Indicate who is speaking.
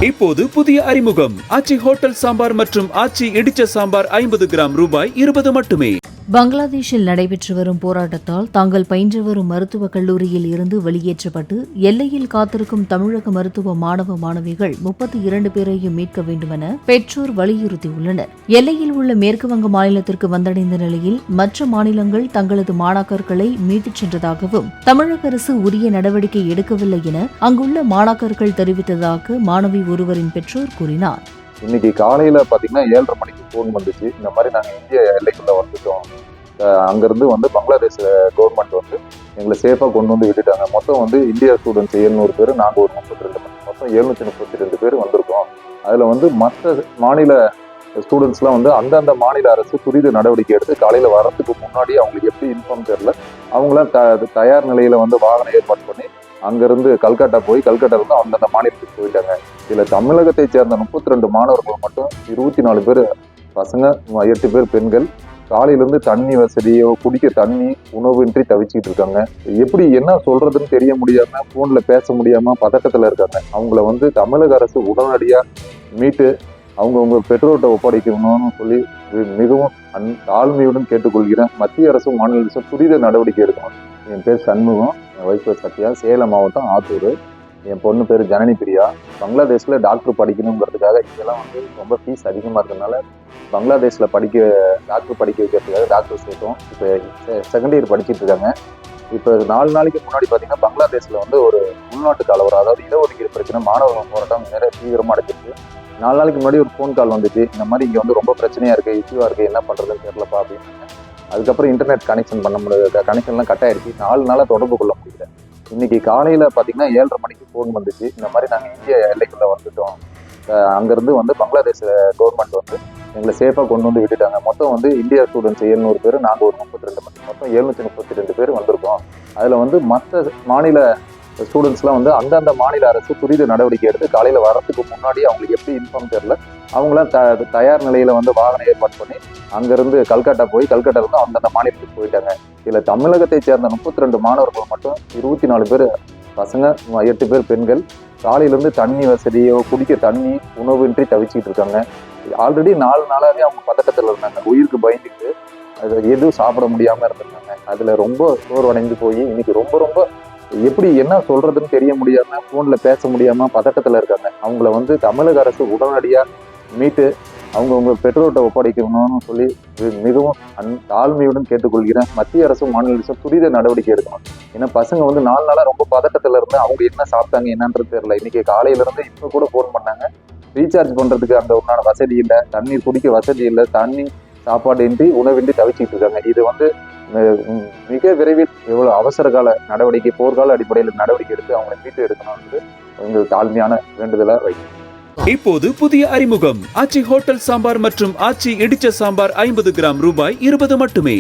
Speaker 1: இப்போது புதிய அறிமுகம் ஆச்சி ஹோட்டல் சாம்பார் மற்றும் ஆச்சி இடிச்ச சாம்பார் 50 கிராம் ரூபாய் 20 மட்டுமே.
Speaker 2: பங்களாதேஷில் நடைபெற்று வரும் போராட்டத்தால் தாங்கள் பயின்று வரும் மருத்துவக் கல்லூரியில் இருந்து வெளியேற்றப்பட்டு எல்லையில் காத்திருக்கும் தமிழக மருத்துவ மாணவ மாணவிகள் 32 பேரையும் மீட்க வேண்டுமென பெற்றோர் வலியுறுத்தியுள்ளனர். எல்லையில் உள்ள மேற்குவங்க மாநிலத்திற்கு வந்தடைந்த நிலையில் மற்ற மாநிலங்கள் தங்களது மாணாக்கர்களை மீட்டுச் சென்றதாகவும் தமிழக அரசு உரிய நடவடிக்கை எடுக்கவில்லை என அங்குள்ள மாணாக்கர்கள் தெரிவித்ததாக மாணவி ஒருவரின் பெற்றோர் கூறினார்.
Speaker 3: இன்னைக்கு காலையில பாத்தீங்கன்னா 7:30 மணிக்கு போன் வந்துச்சு. இந்த மாதிரி நாங்க இந்திய எல்லைக்குள்ள வந்துட்டோம், அங்கிருந்து பங்களாதேஷ் கவர்மெண்ட் எங்களை சேஃபா கொண்டு வந்து விட்டுட்டாங்க. மொத்தம் இந்தியா ஸ்டூடெண்ட்ஸ் 700 பேர், நாங்க ஒரு 32 பேர், மொத்தம் 732 பேர் வந்திருக்கோம். அதுல மற்ற மாநில ஸ்டூடெண்ட்ஸ்லாம் அந்தந்த மாநில அரசு துரித நடவடிக்கை எடுத்து காலையில வரத்துக்கு முன்னாடி அவங்களுக்கு எப்படி இன்ஃபார்ம் தெரியல, அவங்களாம் தயார் நிலையில வாகனம் ஏற்பாடு பண்ணி அங்கிருந்து கல்கட்டா போய் கல்கட்டா இருந்து அந்தந்த மாநிலத்துக்கு போயிட்டாங்க. இதுல தமிழகத்தை சேர்ந்த 32 மாணவர்கள் மட்டும் 24 பேர் பசங்க, 8 பேர் பெண்கள் காலையிலிருந்து தண்ணி வசதியோ குடிக்க தண்ணி உணவின்றி தவிச்சுட்டு இருக்காங்க. எப்படி என்ன சொல்றதுன்னு தெரிய முடியாம, போன்ல பேச முடியாம பதட்டத்துல இருக்காங்க. அவங்கள தமிழக அரசு உடனடியா மீட்டு அவங்க பெற்றோர்கிட்ட ஒப்படைக்கணும்னு சொல்லி மிகவும் தாழ்மையுடன் கேட்டுக்கொள்கிறேன். மத்திய அரசும் மாநில அரசும் துரித நடவடிக்கை எடுக்கணும். என் பேர் சண்முகம், என் ஒய்ஃப் பேர் சத்யா, சேலம் மாவட்டம் ஆத்தூர். என் பொண்ணு பேர் ஜனனி பிரியா. பங்களாதேஷ்ல டாக்டர் படிக்கணுங்கிறதுக்காக இங்கெல்லாம் ரொம்ப ஃபீஸ் அதிகமாக இருக்கிறதுனால பங்களாதேஷ்ல டாக்டர் படிக்க வைக்கிறதுக்காக டாக்டர் சேர்த்தோம். இப்போ செகண்ட் இயர் படிச்சுட்டு இருக்காங்க. இப்போ 4 நாளைக்கு முன்னாடி பார்த்தீங்கன்னா பங்களாதேஷ்ல ஒரு உள்நாட்டு கலவரம், அதாவது இடஒதுக்கீடு பிரச்சனை, மாணவர்கள் போராட்டம் நிறைய தீவிரமாக அடைச்சிருக்கு. 4 நாளைக்கு முன்னாடி ஒரு ஃபோன் கால் வந்துச்சு, இந்த மாதிரி இங்கே ரொம்ப பிரச்சனையா இருக்கு, இஷ்யூவா இருக்கு, என்ன பண்றதுன்னு தெரியலப்பா அப்படின்னு. அதுக்கப்புறம் இன்டர்நெட் கனெக்ஷன் பண்ண முடியாது, கனெக்ஷன்லாம் கட் ஆயிடுச்சு. 4 நாளாக தொடர்பு கொள்ள முடியல. இன்னைக்கு காலையில பாத்தீங்கன்னா 7:30 மணிக்கு போன் வந்துச்சு. இந்த மாதிரி நாங்க இந்திய எல்லைக்குள்ள வந்துட்டோம், அங்கிருந்து பங்களாதேஷ் கவர்மெண்ட் எங்களை சேஃபா கொண்டு வந்து விட்டுட்டாங்க. மொத்தம் இந்தியா ஸ்டூடெண்ட்ஸ் 700 பேர், நாங்க ஒரு 32 பேர், மொத்தம் 732 பேர் வந்திருக்கோம். அதுல மற்ற மாநில ஸ்டூடெண்ட்ஸ்லாம் அந்தந்த மாநில அரசு துரித நடவடிக்கை எடுத்து காலையில வரத்துக்கு முன்னாடி அவங்களுக்கு எப்படி இன்ஃபார்ம் தெரியல, அவங்களாம் தயார் நிலையில வாகனம் ஏற்பாடு பண்ணி அங்கிருந்து கல்கட்டா போய் கல்கட்டா இருந்து அந்தந்த மாநிலத்துக்கு போயிட்டாங்க. இதுல தமிழகத்தை சேர்ந்த 32 மாணவர்கள் மட்டும் 24 பேர் பசங்க, 8 பேர் பெண்கள் காலையிலிருந்து தண்ணி வசதியோ குடிக்க தண்ணி உணவின்றி தவிச்சுட்டு இருக்காங்க. ஆல்ரெடி 4 நாளாவே அவங்க பதட்டத்துல இருந்தாங்க, உயிருக்கு பயந்துட்டு எதுவும் சாப்பிட முடியாம இருந்திருக்காங்க. அதுல ரொம்ப சோர்வடைந்து போய் இன்னைக்கு ரொம்ப எப்படி என்ன சொல்றதுன்னு தெரிய முடியாம, போன்ல பேச முடியாம பதட்டத்துல இருக்காங்க. அவங்கள தமிழக அரசு உடனடியா மீட்டு அவங்க பெற்றோர்கிட்ட ஒப்படைக்கணும்னு சொல்லி மிகவும் தாழ்மையுடன் கேட்டுக்கொள்கிறேன். மத்திய அரசும் மாநில அரசும் துரித நடவடிக்கை எடுக்கணும். ஏன்னா பசங்க 4 நாளா ரொம்ப பதட்டத்துல இருந்து அவங்க என்ன சாப்பிட்டாங்க என்னன்றது தெரியல. இன்னைக்கு காலையில இருந்து இப்ப கூட போன் பண்ணாங்க, ரீசார்ஜ் பண்றதுக்கு அந்த உண்டான வசதி இல்லை, தண்ணீர் குடிக்க வசதி இல்லை, தண்ணி சாப்பாடு இன்றி உணவின்றி தவிச்சிட்டு இருக்காங்க. இது மிக விரைவில் எவ்வளவு அவசர கால நடவடிக்கை, போர்க்கால அடிப்படையில் நடவடிக்கை எடுத்து அவங்களை மீட்டு எடுக்கணும் எங்கள் தாழ்மையான வேண்டுதலை வைக்கிறேன்.
Speaker 1: இப்போது புதிய அறிமுகம் ஆச்சி ஹோட்டல் சாம்பார் மற்றும் ஆச்சி இடிச்ச சாம்பார் 50 கிராம் ரூபாய் 20 மட்டுமே.